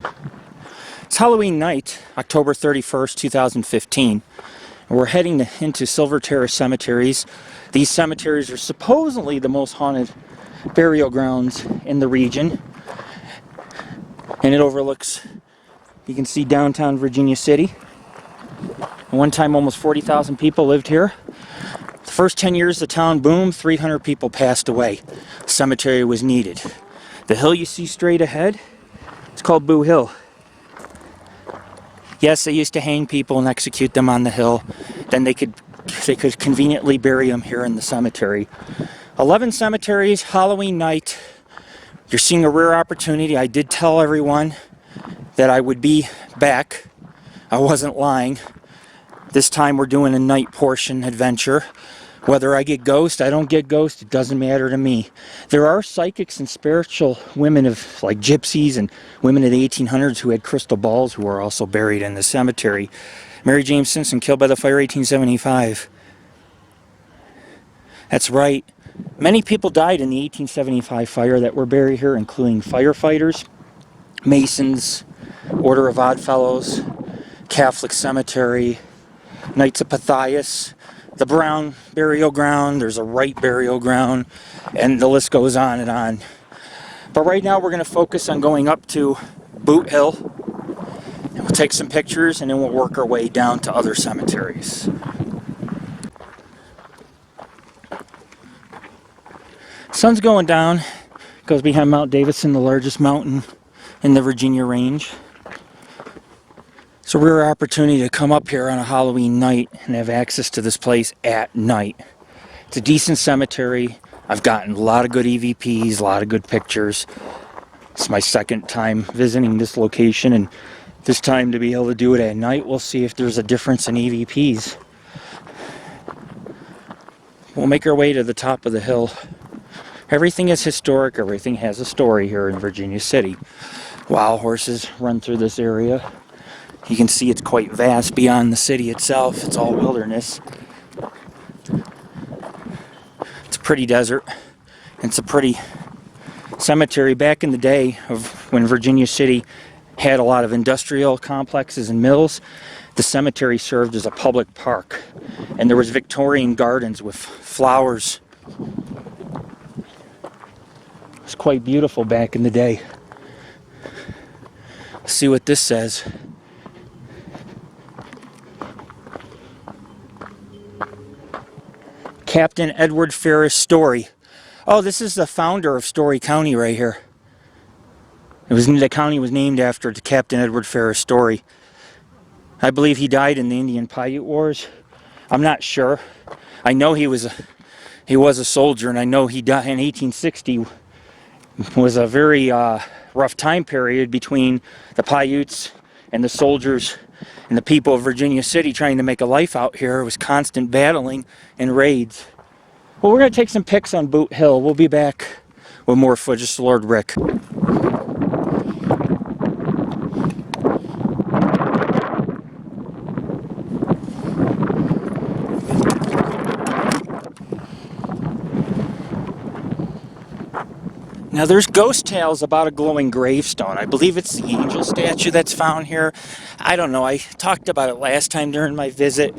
It's Halloween night, October 31st, 2015, and we're heading into Silver Terrace Cemeteries. These cemeteries are supposedly the most haunted burial grounds in the region, and it overlooks, you can see downtown Virginia City. At one time almost 40,000 people lived here. The first 10 years the town boomed, 300 people passed away. The cemetery was needed. The hill you see straight ahead, it's called Boo Hill. Yes, they used to hang people and execute them on the hill. Then they could conveniently bury them here in the cemetery. 11 cemeteries, Halloween night. You're seeing a rare opportunity. I did tell everyone that I would be back. I wasn't lying. This time we're doing a night portion adventure. Whether I get ghost, I don't get ghost, it doesn't matter to me. There are psychics and spiritual women of like gypsies and women of the 1800s who had crystal balls who are also buried in the cemetery. Mary James Simpson killed by the fire 1875. That's right. Many people died in the 1875 fire that were buried here, including firefighters, Masons, Order of Odd Fellows, Catholic Cemetery, Knights of Pythias, the Brown burial ground, there's a Wright burial ground, and the list goes on and on. But right now we're going to focus on going up to Boot Hill, and we'll take some pictures and then we'll work our way down to other cemeteries. Sun's going down, goes behind Mount Davidson, the largest mountain in the Virginia range. It's a rare opportunity to come up here on a Halloween night and have access to this place at night. It's a decent cemetery. I've gotten a lot of good EVPs, a lot of good pictures. It's my second time visiting this location, and this time to be able to do it at night, we'll see if there's a difference in EVPs. We'll make our way to the top of the hill. Everything is historic, everything has a story here in Virginia City. Wild horses run through this area. You can see it's quite vast beyond the city itself. It's all wilderness. It's a pretty desert. It's a pretty cemetery. Back in the day of when Virginia City had a lot of industrial complexes and mills, the cemetery served as a public park. And there was Victorian gardens with flowers. It was quite beautiful back in the day. Let's see what this says. Captain Edward Ferris Storey. Oh, this is the founder of Story County right here. The county was named after Captain Edward Ferris Storey. I believe he died in the Indian Paiute Wars. I'm not sure. I know he was a soldier, and I know he died in 1860. Was a very rough time period between the Paiutes and the soldiers and the people of Virginia City trying to make a life out here. It was constant battling and raids. Well, we're going to take some pics on Boot Hill. We'll be back with more footage. This is Lord Rick. Now there's ghost tales about a glowing gravestone. I believe it's the angel statue that's found here. I don't know, I talked about it last time during my visit.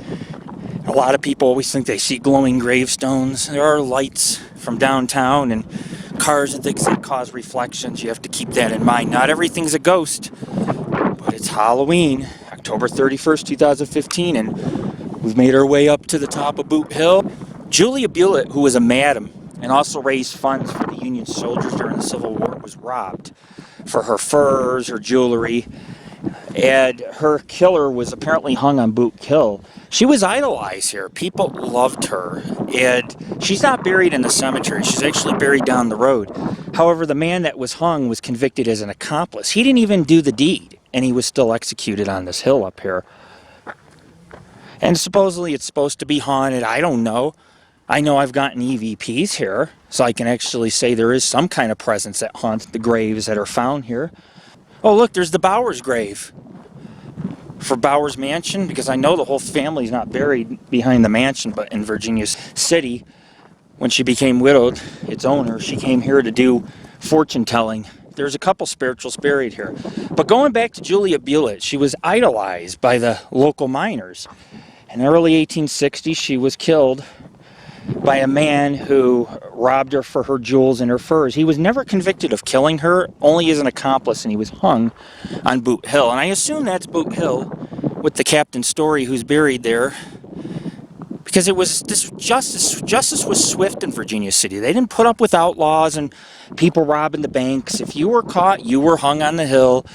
A lot of people always think they see glowing gravestones. There are lights from downtown and cars and things that cause reflections. You have to keep that in mind. Not everything's a ghost, but it's Halloween, October 31st, 2015, and we've made our way up to the top of Boot Hill. Julia Bulette, who was a madam and also raised funds for the Union soldiers during the Civil War, was robbed for her furs, her jewelry, and her killer was apparently hung on Boot Hill. She was idolized here. People loved her, and she's not buried in the cemetery. She's actually buried down the road. However, the man that was hung was convicted as an accomplice. He didn't even do the deed, and he was still executed on this hill up here. And supposedly it's supposed to be haunted. I don't know. I know I've gotten EVPs here, so I can actually say there is some kind of presence that haunts the graves that are found here. Oh, look, there's the Bowers grave for Bowers Mansion, because I know the whole family's not buried behind the mansion, but in Virginia City, when she became widowed, its owner, she came here to do fortune telling. there's a couple spirituals buried here. But going back to Julia Bulette, she was idolized by the local miners. In the early 1860s, she was killed by a man who robbed her for her jewels and her furs. He was never convicted of killing her, only as an accomplice, and he was hung on Boot Hill. And I assume that's Boot Hill with the Captain Storey who's buried there, because it was this justice was swift in Virginia City. They didn't put up with outlaws and people robbing the banks. If you were caught, you were hung on the hill.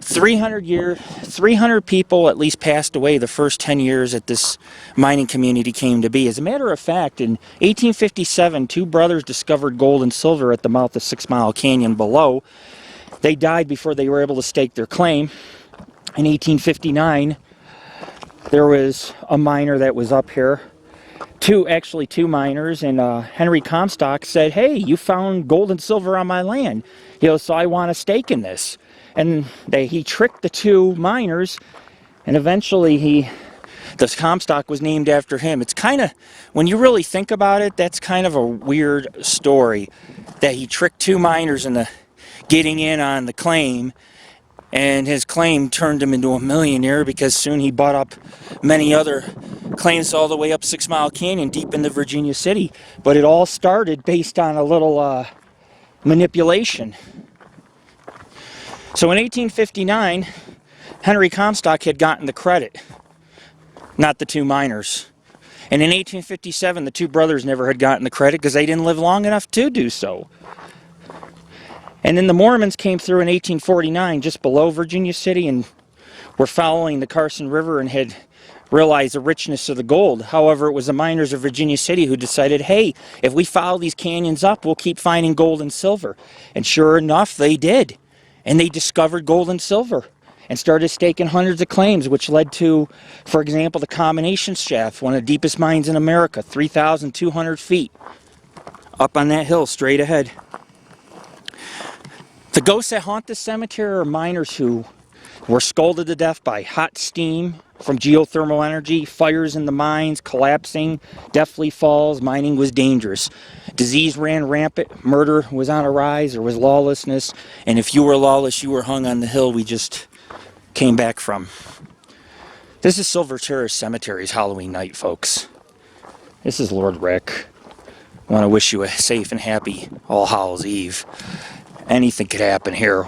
300 people at least passed away the first 10 years that this mining community came to be. As a matter of fact, in 1857, two brothers discovered gold and silver at the mouth of 6 Mile Canyon below. They died before they were able to stake their claim. In 1859, there was a miner that was up here. Two miners, and Henry Comstock said, "Hey, you found gold and silver on my land, so I want a stake in this." And he tricked the two miners, and eventually the Comstock was named after him. It's kind of, when you really think about it, that's kind of a weird story, that he tricked two miners into getting in on the claim, and his claim turned him into a millionaire, because soon he bought up many other claims all the way up 6 Mile Canyon deep into Virginia City. But it all started based on a little manipulation. So in 1859, Henry Comstock had gotten the credit, not the two miners. And in 1857, the two brothers never had gotten the credit because they didn't live long enough to do so. And then the Mormons came through in 1849, just below Virginia City, and were following the Carson River and had realized the richness of the gold. However, it was the miners of Virginia City who decided, hey, if we follow these canyons up, we'll keep finding gold and silver. And sure enough, they did. And they discovered gold and silver and started staking hundreds of claims, which led to, for example, the Combination Shaft, one of the deepest mines in America, 3,200 feet, up on that hill straight ahead. The ghosts that haunt this cemetery are miners who were scalded to death by hot steam from geothermal energy, fires in the mines, collapsing, deathly falls. Mining was dangerous. Disease ran rampant, murder was on a rise, there was lawlessness, and if you were lawless, you were hung on the hill we just came back from. This is Silver Terrace Cemeteries Halloween night, folks. This is Lord Rick. I want to wish you a safe and happy All Hallows Eve. Anything could happen here.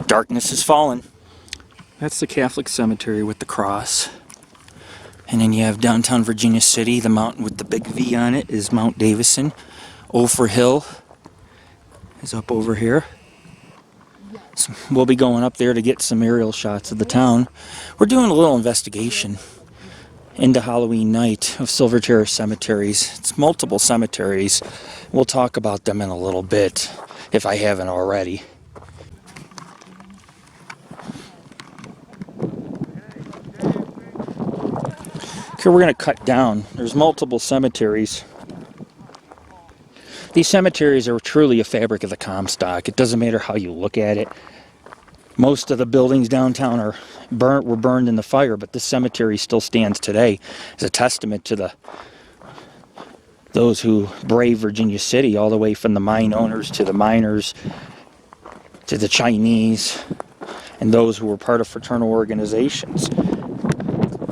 Darkness is falling. That's the Catholic cemetery with the cross. And then you have downtown Virginia City. The mountain with the big V on it is Mount Davidson. Ophir Hill is up over here. So we'll be going up there to get some aerial shots of the town. We're doing a little investigation into Halloween night of Silver Terrace Cemeteries. It's multiple cemeteries. We'll talk about them in a little bit, if I haven't already. Okay, we're going to cut down. There's multiple cemeteries. These cemeteries are truly a fabric of the Comstock. It doesn't matter how you look at it. Most of the buildings downtown were burned in the fire, but this cemetery still stands today as a testament to those who braved Virginia City, all the way from the mine owners to the miners to the Chinese and those who were part of fraternal organizations.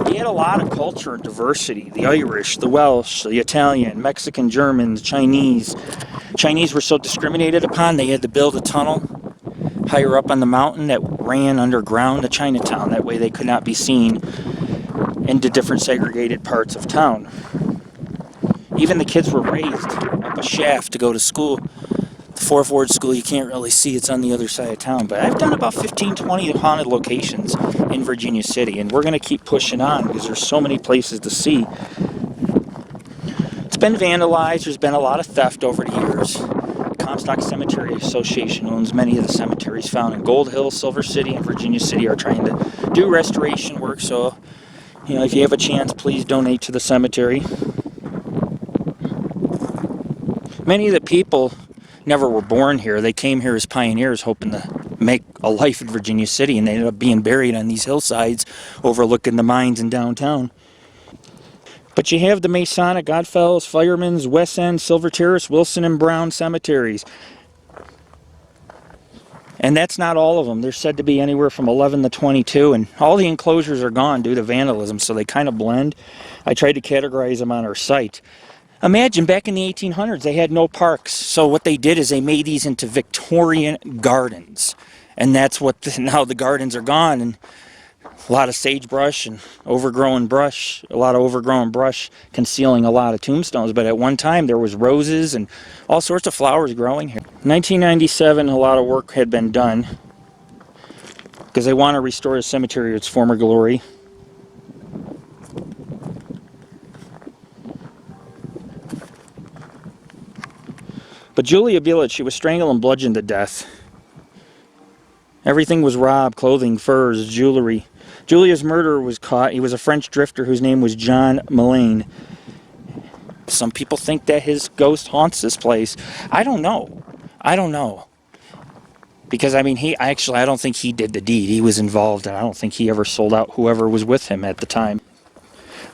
He had a lot of culture and diversity. The Irish, the Welsh, the Italian, Mexican, Germans, Chinese. Chinese were so discriminated upon, they had to build a tunnel higher up on the mountain that ran underground to Chinatown. That way they could not be seen into different segregated parts of town. Even the kids were raised up a shaft to go to school. The Fourth Ward School, you can't really see, it's on the other side of town. But I've done about 15, 20 haunted locations in Virginia City, and we're going to keep pushing on because there's so many places to see. It's been vandalized. There's been a lot of theft over the years. The Comstock Cemetery Association owns many of the cemeteries found in Gold Hill, Silver City, and Virginia City are trying to do restoration work. So, if you have a chance, please donate to the cemetery. Many of the people never were born here. They came here as pioneers hoping to make a life in Virginia City, and they ended up being buried on these hillsides overlooking the mines in downtown. But you have the Masonic, Godfellows, Firemen's, West End, Silver Terrace, Wilson and Brown cemeteries. And that's not all of them. There's said to be anywhere from 11 to 22, and all the enclosures are gone due to vandalism, so they kind of blend. I tried to categorize them on our site. Imagine back in the 1800s, they had no parks, so what they did is they made these into Victorian gardens. And that's what, now the gardens are gone, and a lot of sagebrush and overgrown brush, a lot of overgrown brush concealing a lot of tombstones. But at one time there was roses and all sorts of flowers growing here. 1997, a lot of work had been done because they want to restore the cemetery to its former glory. But Julia Bulette, she was strangled and bludgeoned to death. Everything was robbed: clothing, furs, jewelry. Julia's murderer was caught. He was a French drifter whose name was John Mullane. Some people think that his ghost haunts this place. I don't know. I don't know. Because, I mean, I don't think he did the deed. He was involved, and I don't think he ever sold out whoever was with him at the time.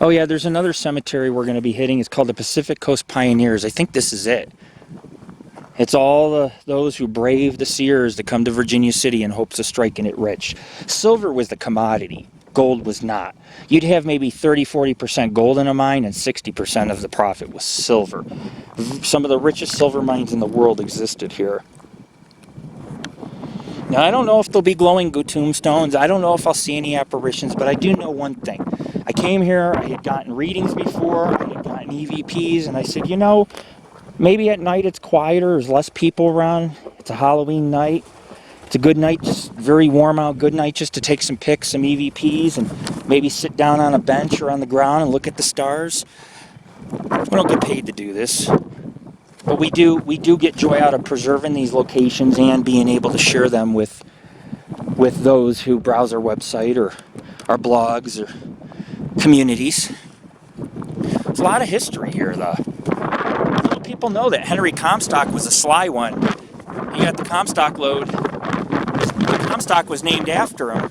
Oh yeah, there's another cemetery we're going to be hitting. It's called the Pacific Coast Pioneers. I think this is it. It's all those who braved the sears to come to Virginia City in hopes of striking it rich. Silver was the commodity. Gold was not. You'd have maybe 30-40% gold in a mine, and 60% of the profit was silver. Some of the richest silver mines in the world existed here. Now, I don't know if there'll be glowing tombstones. I don't know if I'll see any apparitions, but I do know one thing. I came here, I had gotten readings before, I had gotten EVPs, and I said, you know, maybe at night it's quieter, there's less people around. It's a Halloween night. It's a good night, just very warm out, good night just to take some pics, some EVPs, and maybe sit down on a bench or on the ground and look at the stars. We don't get paid to do this. But we do get joy out of preserving these locations and being able to share them with those who browse our website or our blogs or communities. There's a lot of history here, though. Little people know that Henry Comstock was a sly one. He got the Comstock Lode. Comstock was named after him.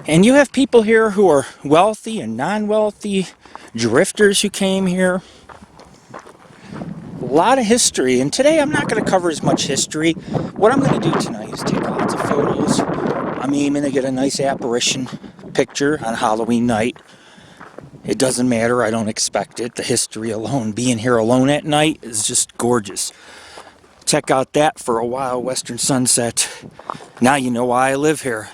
And you have people here who are wealthy and non-wealthy, drifters who came here. A lot of history, and today I'm not going to cover as much history. What I'm going to do tonight is take lots of photos. I'm aiming to get a nice apparition picture on Halloween night. It doesn't matter, I don't expect it. The history alone, being here alone at night, is just gorgeous. Check out that for a while, Western Sunset. Now you know why I live here.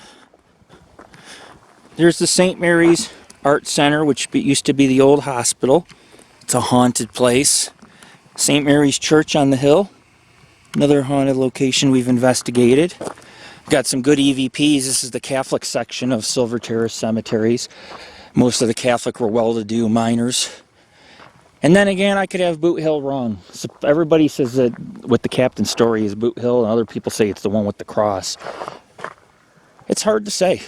There's the St. Mary's Art Center, which used to be the old hospital. It's a haunted place. St. Mary's Church on the hill, another haunted location we've investigated. Got some good EVPs. This is the Catholic section of Silver Terrace Cemeteries. Most of the Catholic were well-to-do miners. And then again, I could have Boot Hill wrong. So everybody says that with the Captain Storey is Boot Hill, and other people say it's the one with the cross. It's hard to say.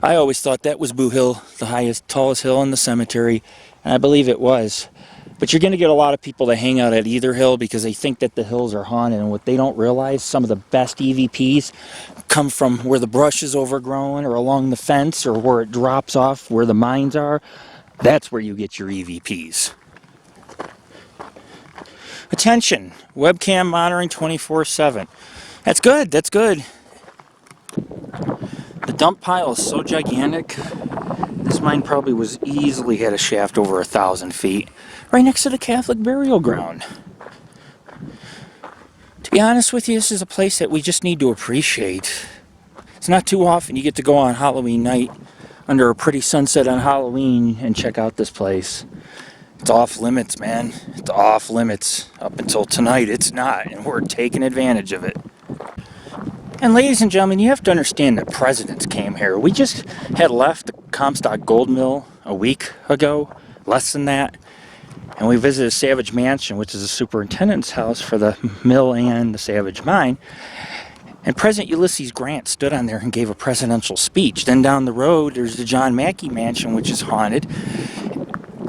I always thought that was Boot Hill, the highest, tallest hill in the cemetery, and I believe it was. But you're going to get a lot of people that hang out at either hill because they think that the hills are haunted, and what they don't realize, some of the best EVPs come from where the brush is overgrown or along the fence or where it drops off where the mines are. That's where you get your EVPs. Attention, webcam monitoring 24/7. That's good, that's good. The dump pile is so gigantic. This mine probably was easily had a shaft over 1,000 feet. Right next to the Catholic burial ground. To be honest with you, this is a place that we just need to appreciate. It's not too often you get to go on Halloween night under a pretty sunset on Halloween and check out this place. It's off limits, man. It's off limits. Up until tonight, it's not, and we're taking advantage of it. And ladies and gentlemen, you have to understand that presidents came here. We just had left the Comstock Gold Mill a week ago, less than that. And we visited Savage Mansion, which is the superintendent's house for the mill and the Savage Mine. And President Ulysses Grant stood on there and gave a presidential speech. Then down the road, there's the John Mackey Mansion, which is haunted.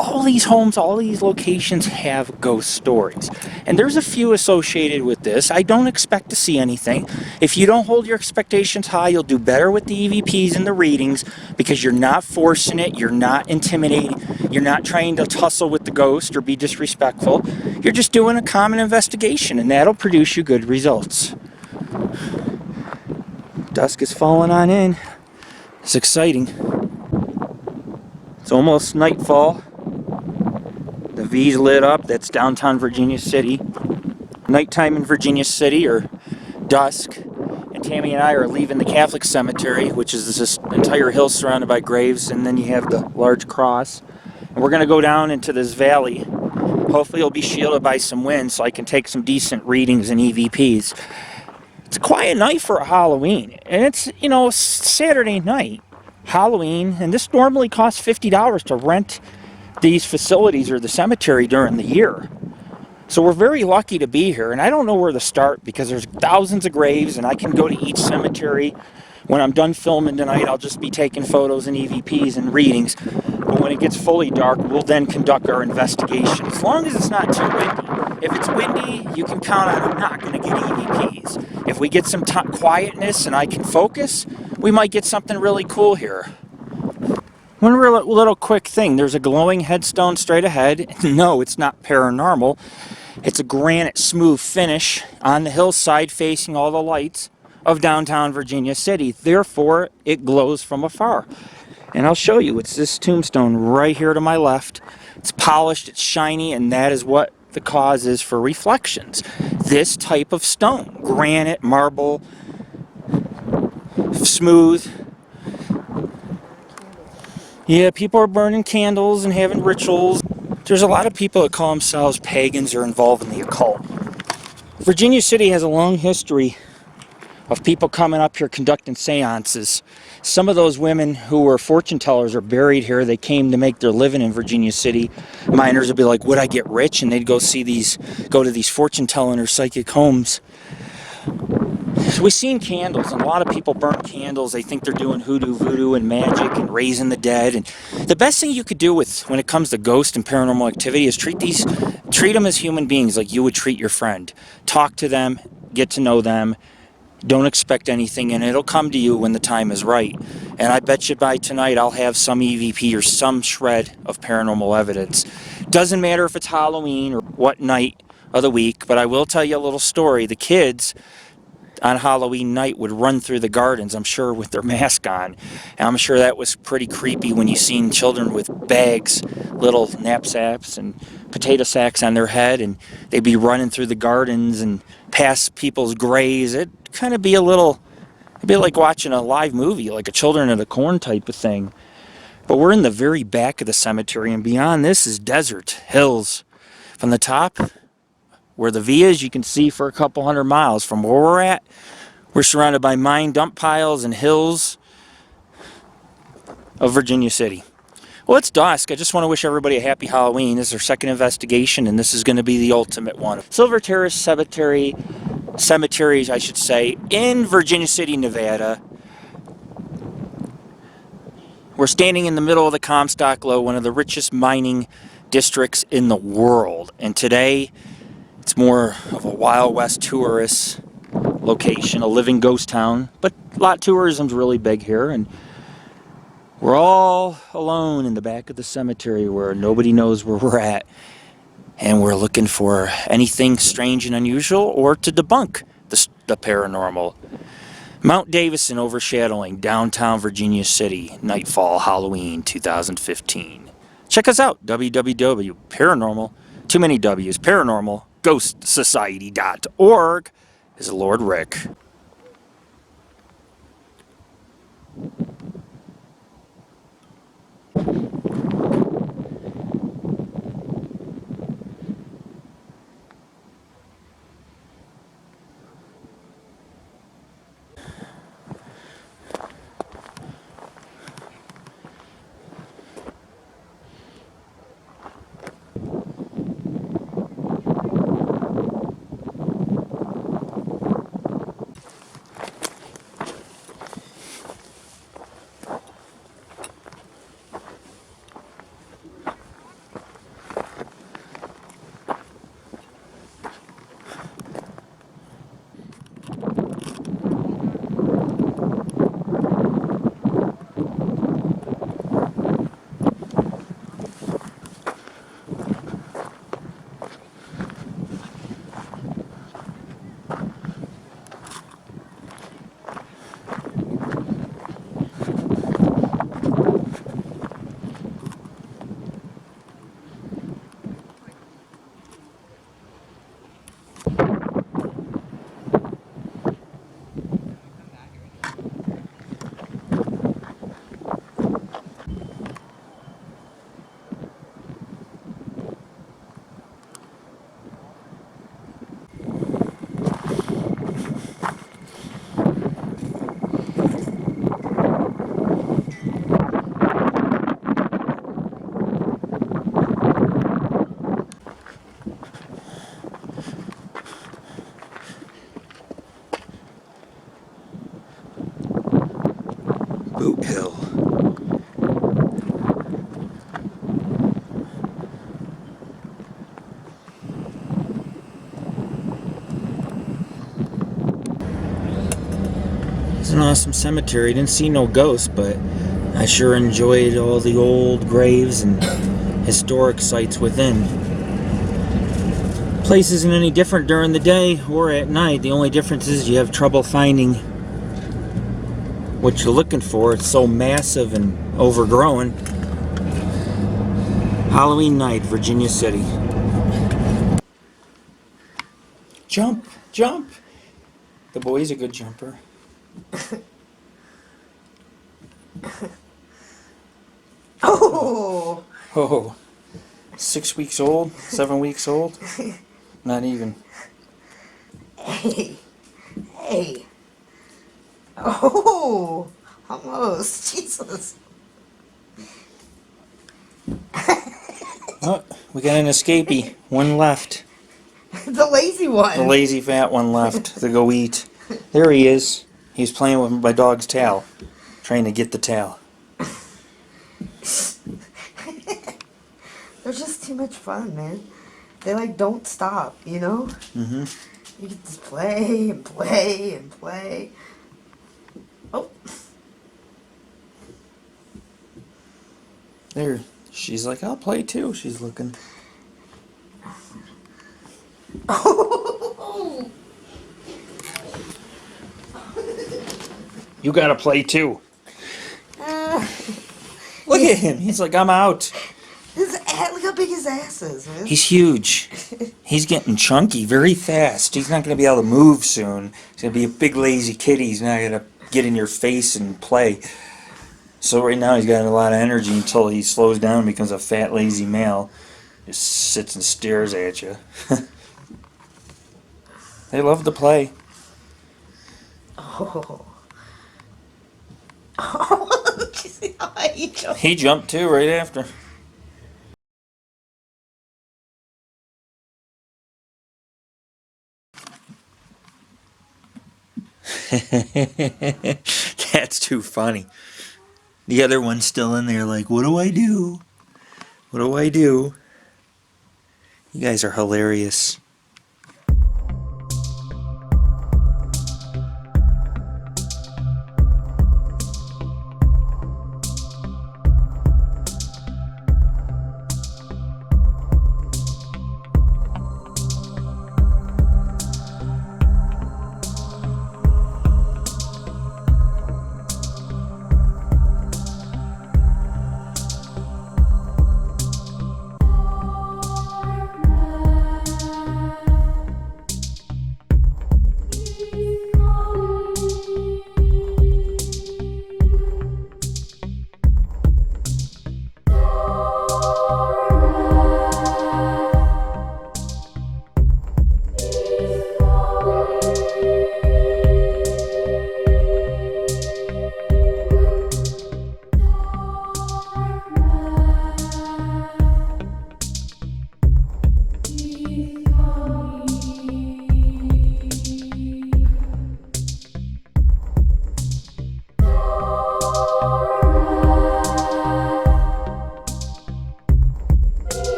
all these homes, all these locations have ghost stories. And there's a few associated with this. I don't expect to see anything. If you don't hold your expectations high, you'll do better with the EVPs and the readings because you're not forcing it, you're not intimidating, you're not trying to tussle with the ghost or be disrespectful. You're just doing a common investigation, and that'll produce you good results. Dusk is falling on in. It's exciting. It's almost nightfall. The V's lit up. That's downtown Virginia City. Nighttime in Virginia City, or dusk. And Tammy and I are leaving the Catholic cemetery, which is this entire hill surrounded by graves, and then you have the large cross. And we're going to go down into this valley. Hopefully it'll be shielded by some wind so I can take some decent readings and EVPs. It's a quiet night for a Halloween. And it's, Saturday night. Halloween, and this normally costs $50 to rent these facilities or the cemetery during the year. So we're very lucky to be here, and I don't know where to start because there's thousands of graves, and I can go to each cemetery. When I'm done filming tonight, I'll just be taking photos and EVPs and readings. But when it gets fully dark, we'll then conduct our investigation. As long as it's not too windy. If it's windy, you can count on I'm not going to get EVPs. If we get some quietness and I can focus, we might get something really cool here. One little quick thing, there's a glowing headstone straight ahead. No, it's not paranormal. It's a granite smooth finish on the hillside facing all the lights of downtown Virginia City. Therefore, it glows from afar. And I'll show you, it's this tombstone right here to my left. It's polished, it's shiny, and that is what the cause is for reflections. This type of stone, granite, marble, smooth. Yeah, people are burning candles and having rituals. There's a lot of people that call themselves pagans or involved in the occult. Virginia City has a long history of people coming up here conducting seances. Some of those women who were fortune tellers are buried here. They came to make their living in Virginia City. Miners would be like, would I get rich? And they'd go to these fortune telling or psychic homes. We've seen candles, and a lot of people burn candles. They think they're doing hoodoo, voodoo, and magic, and raising the dead. And the best thing you could do when it comes to ghost and paranormal activity is treat them as human beings, like you would treat your friend. Talk to them, get to know them. Don't expect anything, and it'll come to you when the time is right. And I bet you by tonight I'll have some EVP or some shred of paranormal evidence. Doesn't matter if it's Halloween or what night of the week, but I will tell you a little story. The kids on Halloween night would run through the gardens, I'm sure, with their mask on. And I'm sure that was pretty creepy when you seen children with bags, little knapsacks and potato sacks on their head, and they'd be running through the gardens and past people's graves. It'd kind of be it'd be like watching a live movie, like a Children of the Corn type of thing. But we're in the very back of the cemetery, and beyond this is desert, hills. From the top, where the V is, you can see for a couple hundred miles. From where we're at, we're surrounded by mine dump piles and hills of Virginia City. Well, it's dusk. I just want to wish everybody a happy Halloween. This is our second investigation, and this is going to be the ultimate one. Silver Terrace Cemeteries, I should say, in Virginia City, Nevada. We're standing in the middle of the Comstock Lode, one of the richest mining districts in the world. And today, it's more of a Wild West tourist location, a living ghost town. But tourism's really big here, and we're all alone in the back of the cemetery where nobody knows where we're at. And we're looking for anything strange and unusual or to debunk the paranormal. Mount Davidson overshadowing downtown Virginia City, Nightfall, Halloween 2015. Check us out, www.paranormal, too many W's, paranormalghostsociety.org is Lord Rick. Boot Hill. It's an awesome cemetery. Didn't see no ghosts, but I sure enjoyed all the old graves and historic sites within. Place isn't any different during the day or at night. The only difference is you have trouble finding what you're looking for. It's so massive and overgrown. Halloween night, Virginia City. Jump, jump. The boy's a good jumper. Oh! Oh, 6 weeks old, 7 weeks old. Not even. Hey! Hey! Oh! Almost. Jesus. Oh, we got an escapee. One left. The lazy one. The lazy fat one left to go eat. There he is. He's playing with my dog's tail. Trying to get the tail. They're just too much fun, man. They like don't stop, you know? Mm-hmm. You get to play and play and play. Oh. There. She's like, I'll play too. She's looking. Oh. You gotta play too. Look at him. He's like, I'm out. Look how big his ass is, man. He's huge. He's getting chunky very fast. He's not going to be able to move soon. He's going to be a big lazy kitty. He's not going to get in your face and play. So right now he's got a lot of energy until he slows down and becomes a fat lazy male. Just sits and stares at you. They love to play. Oh. Oh, did you see how he jumped? He jumped too right after. That's too funny. The other one's still in there like, what do I do? What do I do? You guys are hilarious.